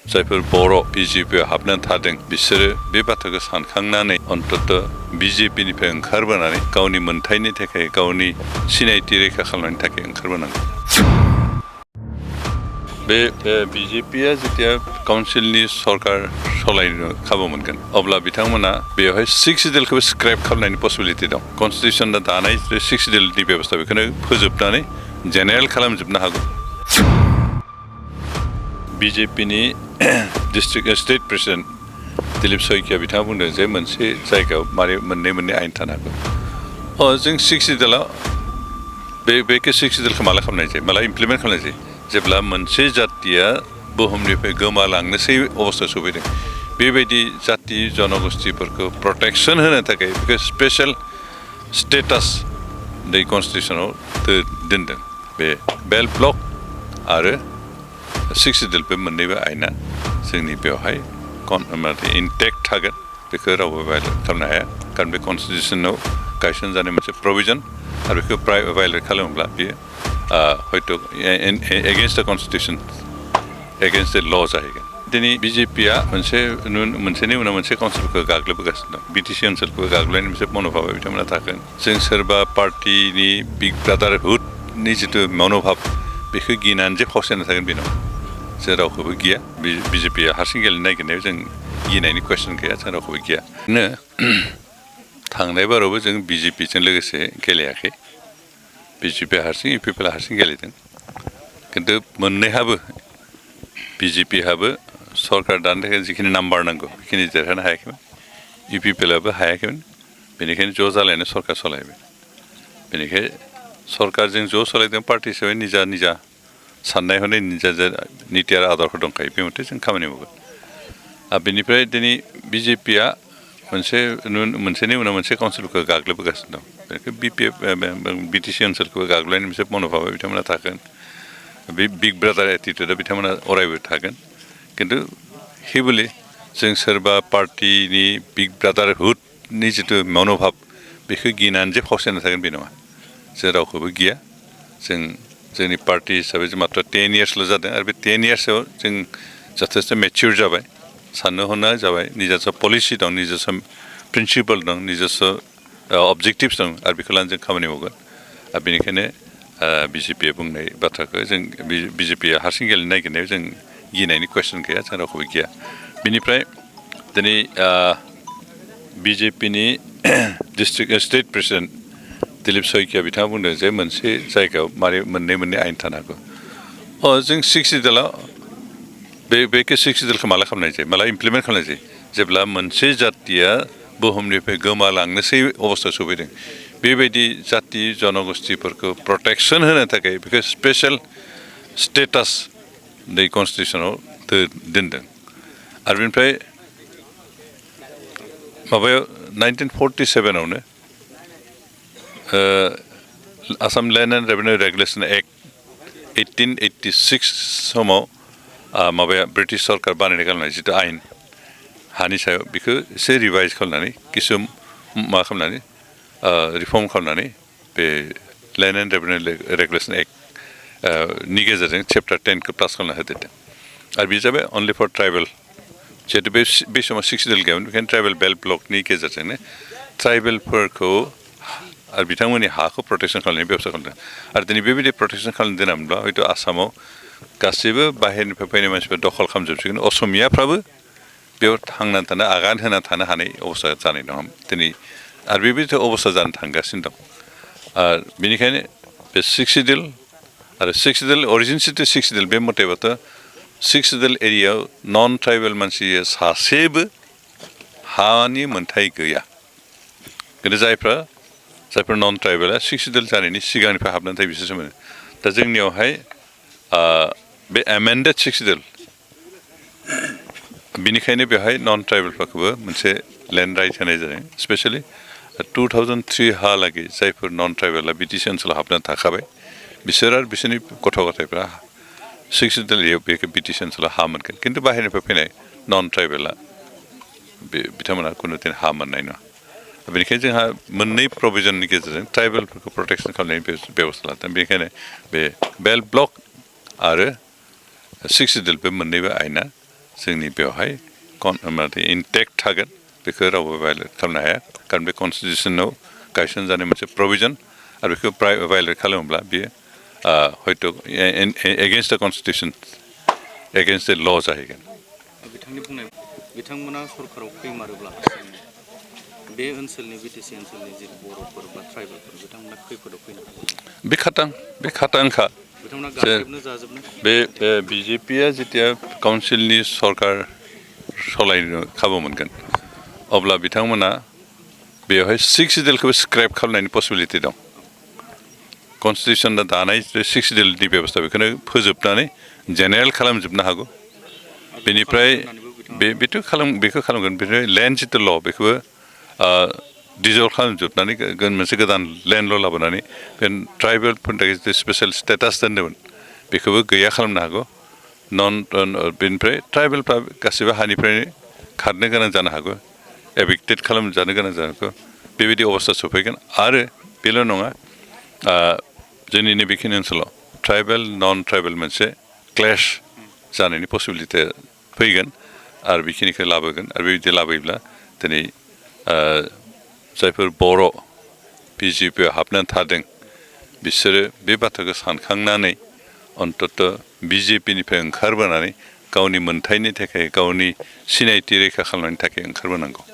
जायफोर बर' बिजेपिआव हाबनानै थादों बिसोरो बे बाथ्राखौ सानखांनानै अन्तत बिजेपिनिफ्राय ओंखारबोनानै गावनि मोनथायनि थाखाय गावनि सिनायथि रैखा खालामनायनि थाखाय ओंखारबोनांगौ। बे बिजेपिआ जेथिया काउन्सिलनि सरकार सलायनो खाबु मोनगोन अब्ला बिथांमोना बेवहाय 6 सिडिउलखौबो स्क्रेप खालामनायनि पसिबिलिटि दं। कनस्टिटिउसना दानाय 6 सिडिउलनि बेबस्था बेखौनो फोजोबनानै जेनेरेल खालामजोबनो हागौ। बिजेपिनि district state president Dilip Saikia बिथाङा बुंदों जे मोनसे जायगायाव मारै मोननै आयेन थानो हागौ। जों 6 सिडिउलाव बेखौ 6 सिडिउलखौ माला खालामनाय जायो, माला इमप्लिमेन्ट खालामनाय जायो? जेब्ला मोनसे जातिया बुहुमनिफ्राय गोमालांनोसै अबस्था सफैदों बेबायदि जाति जनगोष्ठीफोरखौ प्रटेक्सन होनो थाखाय बेखौ स्पेशल स्टेटास दै कनस्टिटिउसनाव दोनदों। बे बेल ब्लक आरो 6 सिडिउल बे मोननैबो आयेना जोंनि बेवहाय इनटेक्ट थागोन, बेखौ रावबो भायलेट खालामनो हाया। खारन बे कनस्टिटिउसनाव गायसनजानाय मोनसे प्रभिजन आरो बेखौ भायलेट खालामोब्ला बेयो हयथ' एगेन्स्ट द कनस्टिटिउसन एगेन्स्ट द ल जाहैगोन। दिनै बिजेपिआ मोनसेनि उनाव मोनसे काउन्सिलखौ गाग्लोबबोगासिनो दं। बिटिसि ओनसोलखौ गाग्लोबनायनि मोनसे मन'भाबा बिथांमोना थागोन। जों सोरबा पार्टिनि बिग ब्रादारहुडनि जिथु मन'भाब बेखौ गिनानै जे फावसायना थागोन बे नङा। जों रावखौबो गिया। बिजेपिआ हारसिं गेलेनो नागिरनायाव जों गिनायनि कुइसन गैया, जों रावखौबो गिया। थांनाय बारावबो जों बिजेपिजों लोगोसे गेलेयाखै। बिजेपिआ हारसिं इउपिपिएलआ हारसिं गेलेदों। खिन्थु मोननैहाबो बिजेपिहाबो सरकार दानो थाखाय जिखिनि नाम्बार नांगौ बेखिनि देरहानो हायाखैमोन, इउपिपिएलआबो हायाखैमोन। बेनिखायनो ज' जालायनो सरकार सालायबाय। बेनिखायनो सरकारजों ज' सालायदों पार्टि हिसाबै निजा साननाय हनाय निजा निति आरो आदर्श दंखायो, बे मथे जों खामानि मावगोन। बेनिफ्राय दिनै बिजेपिआ मोनसेनि उनाव मोनसे काउन्सिलखौ गाग्लोबबोगासिनो दं। बेखौ बिटिसि ओनसोलखौबो गाग्लोबनायनि मोनसे मन'भाबा बिथांमोना थागोन। बे बिग ब्रादार एटिटिउडआ बिथांमोना अरायबो थागोन। खिन्थु हेबुलि जों सोरबा पार्टिनि बिग ब्रादारहुडनि जिथु मन'भाब बेखौ गिनानै जे फावसायना थागोन बे नङा। जों रावखौबो गिया। जोंनि पार्टि हिसाबै जों मात्र 10 इयार्सल' जादों आरो बे 10 इयार्सआव जों जथेस्थ' मेचियर जाबाय, साननो हनो जाबाय, निजास्व पलिसि दं, निजास्व प्रिन्सिपाल दं, निजास्व अबजेक्टिभ्स दं आरो बेखौ लानानै जों खामानि मावगोन। आरो बेनिखायनो बिजेपिआ बुंनाय बाथ्राखौ जों बिजेपिआ हारसिं गेलेनो नागिरनायाव जों गिनायनि कुइसन गैया, जों रावखौबो गिया। बिनिफ्राय दिनै बिजेपिनि district state president Dilip Saikia बिथाङा बुंदों जे मोनसे जायगायाव मारै मोननै आयेन थानो हागौ। जों 6 सिडिउलाव बेखौ 6 सिडिउलखौ माला खालामनाय जायो, माला इमप्लिमेन्ट खालामनाय जायो? जेब्ला मोनसे जातिया बुहुमनिफ्राय गोमालांनोसै अबस्था सफैदों बेबायदि जाति जनगोष्ठीफोरखौ प्रटेक्सन होनो थाखाय बेखौ स्पेशल स्टेटास दै कनस्टिटिउसनाव दोनदों। आरो बेनिफ्राय माबायाव 1947आवनो Assam land and revenue regulation act 1886 समाव माबाया ब्रिटिश सरकार बानायनो खालामनाय जिथु आयेन हानि सायाव बेखौ एसे रिभाइज खालामनानै किसु मा खालामनानै रिफर्म खालामनानै बे land and revenue regulation act नि गेजेरजों चेप्टार 10खौ पास खालामना होदेरदों। आरो बे जाबाय अनलि फर ट्राइबेल। जिहेतु बे समाव 6 सिडिउल गैयामोन, बेखायनो ट्राइबेल बेल्ट ब्लकनि गेजेरजोंनो ट्राइबेलफोरखौ आरो बिथांमोननि हाखौ प्रटेक्सन खालामनायनि बेबस्था खालामदों। आरो दिनै बेबायदि प्रटेक्सन खालामनो दोनामोनब्ला हयथ' आसामाव गासैबो बाहेरनिफ्राय फैनाय मानसिफोर दखल खालामजोबसिगोन, असमियाफ्राबो बेयाव थांनानै थानो आगान होना थानो हानाय अबस्था जानाय नङामोन दिनै। आरो बेबायदि अबस्था जानो थांगासिनो दं। आरो बेनिखायनो बे 6 सिडिउल आरो 6 सिडिउल अरिजिन 6 सिडिउल बे मथेबाथ' 6 सिडिउल एरियायाव नन ट्राइबेल मानसिया सासेबो हानि मोनथाय गैया। खिन्थु जायफोर नन ट्राइबेला 6 सिडिउल जानायनि सिगांनिफ्राय हाबनानै थायो बिसोरसो मोनो। दा जोंनियावहाय बे एमेन्डेड 6 सिडिउल बिनिखायनो बेवहाय नन ट्राइबेलफोरखौबो मोनसे लेन्ड राइट होनाय जादों। स्पेसियेलि 2003 हालागै जायफोर नन ट्राइबेला बिटिसि ओनसोलाव हाबनानै थाखाबाय बिसोर आरो बिसोरनि गथ' गथायफ्रा 6 सिडिउल एरियायाव बेखौ बिटिसि ओनसोलाव हा मोनगोन। खिन्थु बाहेरनिफ्राय फैनाय नन ट्राइबेला बिथांमोना खुनु दिन हा मोननाय नङा। बेनिखायनो जोंहा मोननै प्रभिजननि गेजेरजों ट्राइबेलफोरखौ प्रटेक्सन खालामनायनि बेबस्था लादों। बेनिखायनो बे बेल्ट ब्लक आरो 6 सिडिउल बे मोननैबो आयेना जोंनि बेवहाय इनटेक्ट थागोन बेखौ रावबो भायलेट खालामनो हाया खारन बे कनस्टिटिउसनाव गायसनजानाय मोनसे प्रभिजन आरो बेखौ भायलेट खालामोब्ला बेयो हयथ' एगेन्स्ट द कनस्टिटिउसन एगेन्स्ट द ल जाहैगोन बिथांनि बुंनाय बिथांमोना सरकाराव फैमारोब्ला बे ओनसोलनि बिटिसि ओनसोलनि जि बर'फोर बा ट्राइबेलफोर बिथांमोना खैफोदाव फैनो हागौ बे खाटांखा बिथांमोना गाग्लोबनो जाजोबनो बे बिजेपिया जेथिया काउन्सिलनि सरकार सालायनो खाबु मोनगोन अब्ला बिथांमोना बेवहाय 6 सिडिउलखौबो स्क्रेप खालामनायनि पसिबिलिटि दं कनस्टिटिउसना दानाय 6 सिडिउलनि बेबस्था बेखौनो फोजोबनानै जेनेरेल खालामजोबनो हागौ बेनिफ्राय बेखौ खालामगोन बेनिफ्राय लेन्ड जिथु ल' बेखौबो डिजल्भ खालामजोबनानै मोनसे गोदान लेन्ड ल' लाबोनानै बे ट्राइबेलफोरनि थाखाय जिथु स्पेसियेल स्टेटास दोन्दोंमोन बेखौबो गैया खालामनो हागौ बेनिफ्राय ट्राइबेलफ्रा गासिबो हानिफ्रायनो खारनो गोनां जानो हागौ एभिक्टेड खालामजानो गोनां जानो हागौ बेबायदि अबस्था सफैगोन आरो बेल' नङा जोंनि नैबेखिनि ओनसोलाव ट्राइबेल नन ट्राइबेल मोनसे क्लेश जानायनि पसिबिलिटिया फैगोन आरो बेखिनिखौ लाबोगोन आरो बेबायदि लाबोयोब्ला दिनै जायफोर बर' बिजेपिआव हाबनानै थादों बिसोरो बे बाथ्राखौ सानखांनानै अन्तत बिजेपिनिफ्राय ओंखारबोनानै गावनि मोन्थायनि थाखाय गावनि सिनायथि रैखा खालामनायनि थाखाय ओंखारबोनांगौ